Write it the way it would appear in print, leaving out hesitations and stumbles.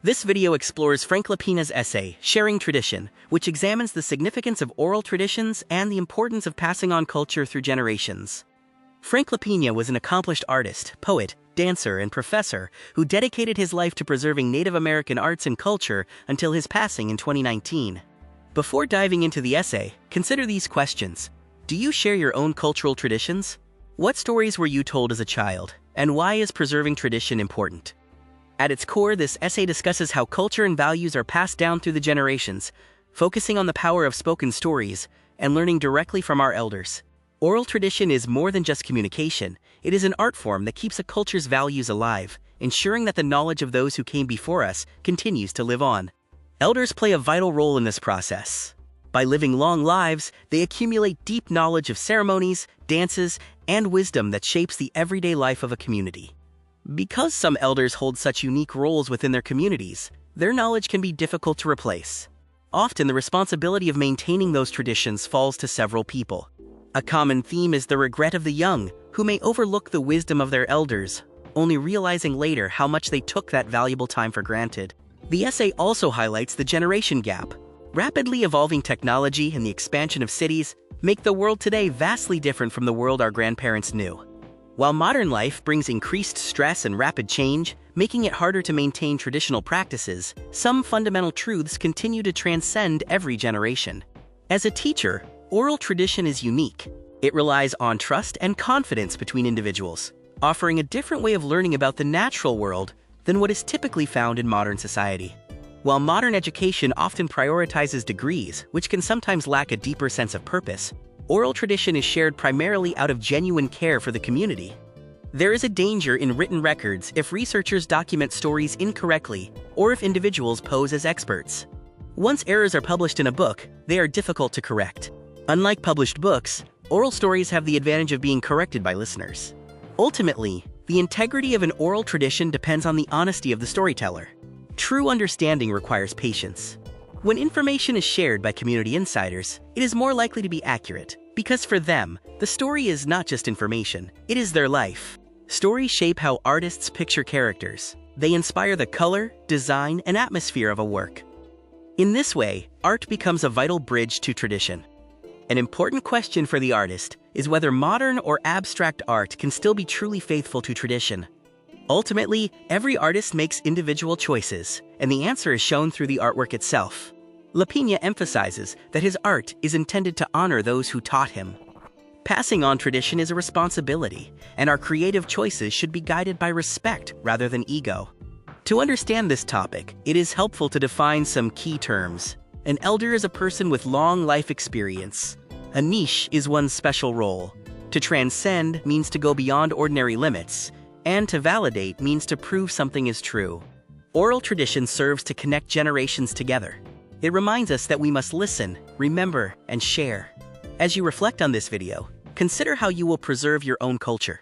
This video explores Frank Lapena's essay, Sharing Tradition, which examines the significance of oral traditions and the importance of passing on culture through generations. Frank Lapena was an accomplished artist, poet, dancer, and professor who dedicated his life to preserving Native American arts and culture until his passing in 2019. Before diving into the essay, consider these questions. Do you share your own cultural traditions? What stories were you told as a child, and why is preserving tradition important? At its core, this essay discusses how culture and values are passed down through the generations, focusing on the power of spoken stories and learning directly from our elders. Oral tradition is more than just communication. It is an art form that keeps a culture's values alive, ensuring that the knowledge of those who came before us continues to live on. Elders play a vital role in this process. By living long lives, they accumulate deep knowledge of ceremonies, dances, and wisdom that shapes the everyday life of a community. Because some elders hold such unique roles within their communities, their knowledge can be difficult to replace. Often, the responsibility of maintaining those traditions falls to several people. A common theme is the regret of the young, who may overlook the wisdom of their elders, only realizing later how much they took that valuable time for granted. The essay also highlights the generation gap. Rapidly evolving technology and the expansion of cities make the world today vastly different from the world our grandparents knew. While modern life brings increased stress and rapid change, making it harder to maintain traditional practices, some fundamental truths continue to transcend every generation. As a teacher, oral tradition is unique. It relies on trust and confidence between individuals, offering a different way of learning about the natural world than what is typically found in modern society. While modern education often prioritizes degrees, which can sometimes lack a deeper sense of purpose, oral tradition is shared primarily out of genuine care for the community. There is a danger in written records if researchers document stories incorrectly or if individuals pose as experts. Once errors are published in a book, they are difficult to correct. Unlike published books, oral stories have the advantage of being corrected by listeners. Ultimately, the integrity of an oral tradition depends on the honesty of the storyteller. True understanding requires patience. When information is shared by community insiders, it is more likely to be accurate, because for them, the story is not just information, it is their life. Stories shape how artists picture characters. They inspire the color, design, and atmosphere of a work. In this way, art becomes a vital bridge to tradition. An important question for the artist is whether modern or abstract art can still be truly faithful to tradition. Ultimately, every artist makes individual choices, and the answer is shown through the artwork itself. Lapena emphasizes that his art is intended to honor those who taught him. Passing on tradition is a responsibility, and our creative choices should be guided by respect rather than ego. To understand this topic, it is helpful to define some key terms. An elder is a person with long life experience. A niche is one's special role. To transcend means to go beyond ordinary limits, and to validate means to prove something is true. Oral tradition serves to connect generations together. It reminds us that we must listen, remember, and share. As you reflect on this video, consider how you will preserve your own culture.